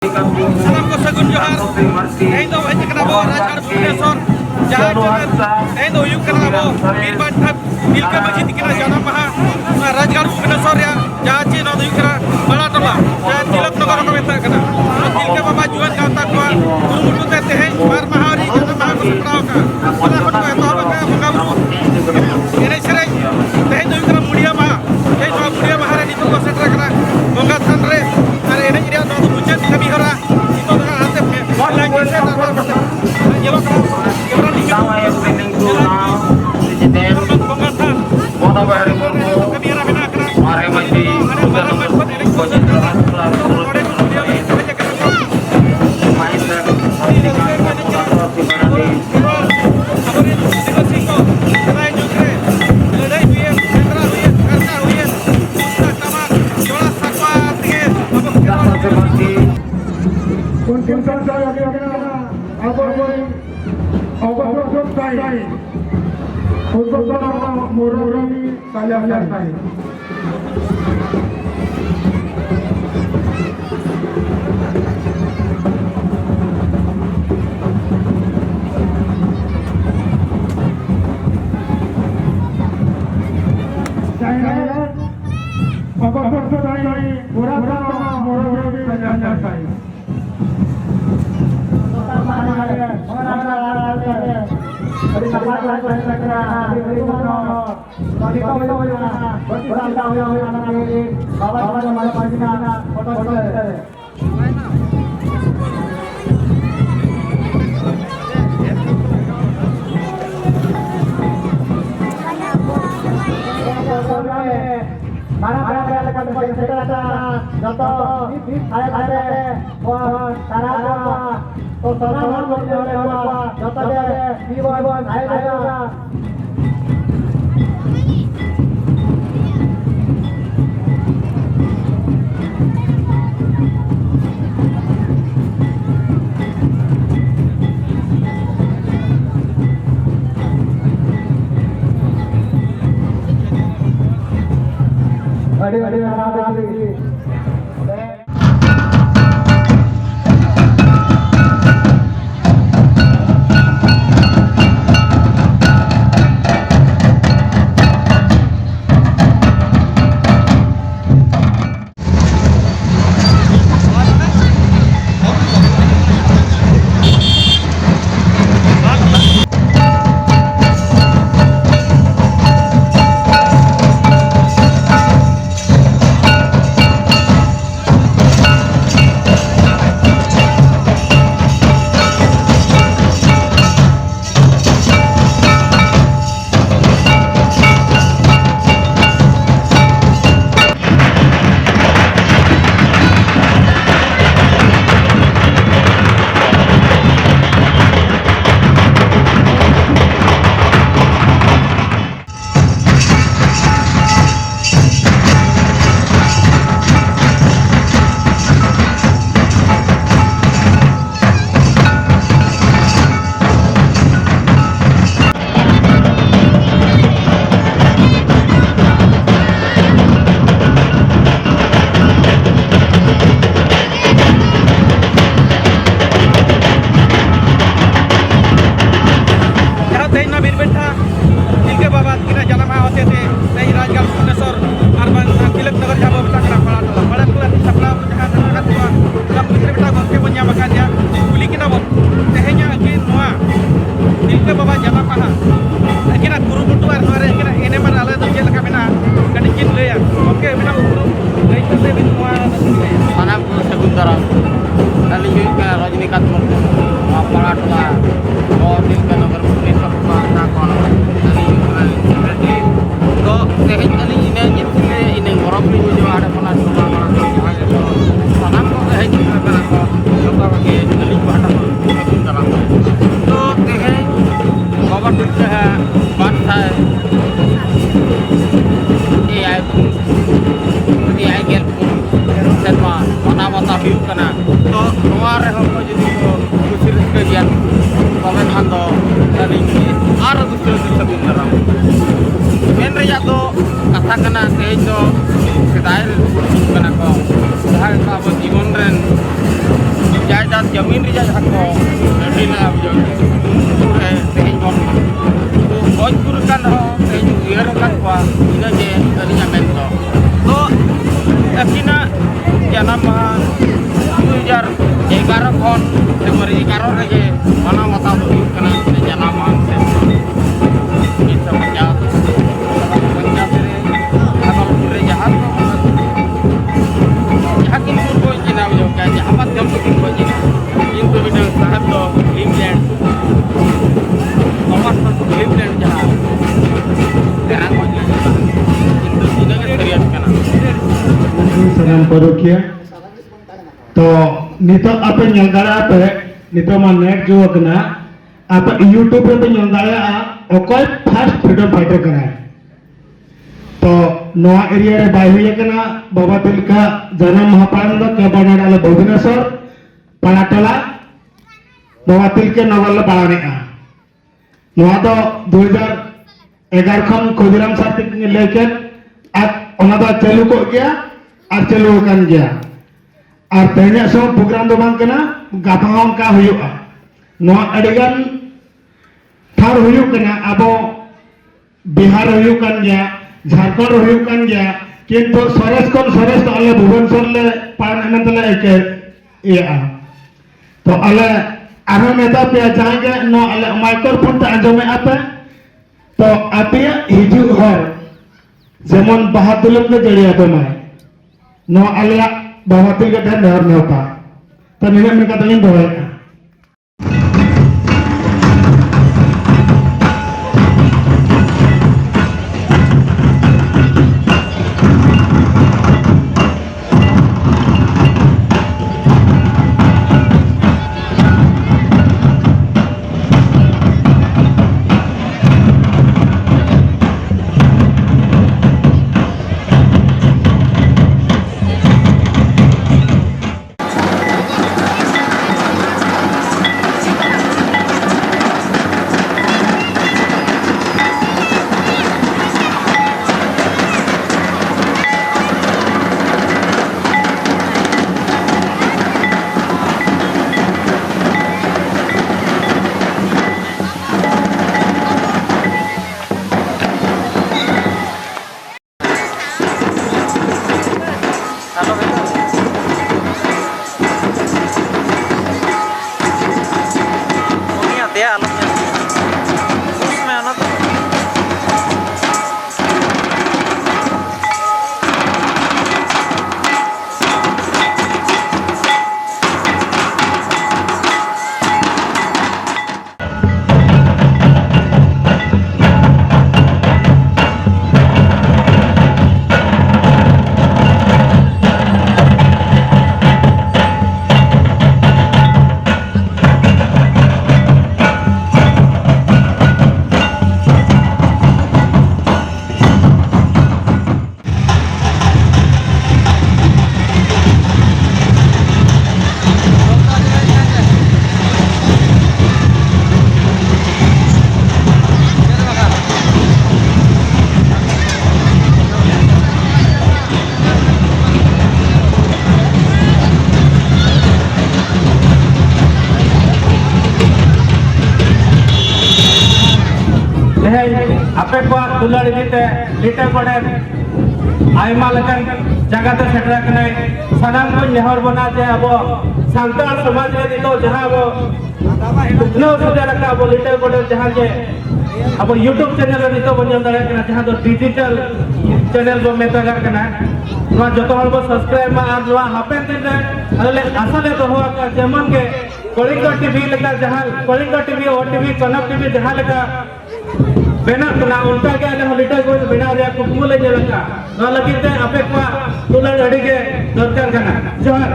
Salam ko sagun johar. Endo hanya kena bawa rajar Bhubaneswar. Jahat jangan. Endo yuk kena bawa. Birbanta Dilka Masjid kena janam maha. Rajar Bhubaneswar ya. Jahat je no yuk kena bala tola. Jahat Tilak Nagar ko meta kena. Dilka baba juan kata ko guru mutu tete hai. Mar mahari janam maha ko suprao ka. Wala ko to ba ka mangabru. Ini sereng. Endo yuk kena mulia maha. Endo mulia maha ni to ko setra kena. Bonga thanre. Are ini dia no bujan kami hara. Itu dengan hati lagi saya tak tahu. Jawab orang ini. Sama yang penting tu now, digital. Kota Bahari Murmu. Kami hara bina kena. Mari mandi. Kita nomor projek terang terang. Main dan katakan itu kita ini bukan aku, sehari apa di Monren jamin ri jahat ko dina abjo tehin bon boj kurkan ho tehin uyer kan kwa ina je ani nyamen to to akina janam maha 2011 kon Februari 11 rege mana mata huyu kana janam maha kita menjawab jahat hakim purbo jina abjo ka jahat kam purbo jina into bidang sahab do England Thomas to England jahat terang ko jina into jina ke serius kana Salam Parokia. तो नितो apa yang dara apa नितो माने जो कना apa YouTube पे yang dara ओकोय first freedom fighter कना तो नवा एरिया रे बाय हुई कना बाबा तिलका जन्म महापांड के बनाडाले भुवनेश्वर पाड़ाटला बाबा तिलके नवल बाड़ाने नवा तो 2011 खन खुदिराम साथी लेके अब ओना दा चालू को गया और चालू kan गया और तेने सो प्रोग्राम दो बांग कना गापांग का हुयुआ नो अडिगन थार हुयु कना अबो बिहार हुयु kan गया झारखंड हुयु kan गया किंतु सरेस कोन सरेस तो अले भुवनेश्वर ले पान एमतले एके या तो अले आरो नेता पे जाएंगे नो अले माइक्रोफोन ते आंजमे आपे तो आपे हिजु हर जेमन बहादुर के जड़िया पे माय नो अले बावातिल के ढेर नहर में होता तो निने में कतलिन दोए आपे को दुलाड़ी दीते लिटे पड़े आयमा लकन जगह ते सेटरा कने सनाम को नेहर बना जे अब सांताल समाज रे तो जहां वो उतनो सुदे रखा अब लिटे पड़े जहां जे अब YouTube चैनल रे तो बन दरे कना जहां तो डिजिटल चैनल बो मेता कना ᱱᱚᱣᱟ ᱡᱚᱛᱚ ᱦᱚᱲ ᱵᱚ ᱥᱟᱵᱥᱠᱨᱟᱭᱤᱵ ᱢᱟ ᱟᱨ ᱱᱚᱣᱟ ᱦᱟᱯᱮᱱ ᱫᱤᱱ ᱨᱮ ᱟᱞᱮ ᱟᱥᱟ ᱞᱮ ᱫᱚᱦᱚ ᱟᱠᱟᱫᱟ ᱡᱮᱢᱚᱱ ᱜᱮ ᱠᱚᱞᱤᱝᱜᱚ ᱴᱤᱵᱷᱤ ᱞᱮᱠᱟ ᱡᱟᱦᱟᱸ ᱠᱚᱞᱤᱝᱜᱚ ᱴᱤᱵᱷᱤ OTV ᱠᱚᱱᱚᱠ ᱴᱤᱵᱷᱤ ᱡᱟᱦᱟᱸ ᱞᱮᱠᱟ ᱵᱮᱱᱟᱜ ᱠᱟᱱᱟ ᱚᱱᱠᱟ ᱜᱮ ᱟᱞᱮ ᱦᱚᱸ ᱞᱤᱴᱟᱹ ᱜᱳᱞ ᱵᱮᱱᱟᱣ ᱨᱮᱭᱟᱜ ᱠᱩᱠᱢᱩ ᱞᱮ ᱧᱮᱞ ᱟᱠᱟᱫᱟ ᱱᱚᱣᱟ ᱞᱟᱹᱜᱤᱫ ᱛᱮ ᱟᱯᱮ ᱠᱚᱣᱟᱜ ᱫᱩᱞᱟᱹᱲ ᱟᱹᱰᱤ ᱜᱮ ᱫᱚᱨᱠᱟর ᱠᱟᱱᱟ ᱡᱚᱦᱟᱨ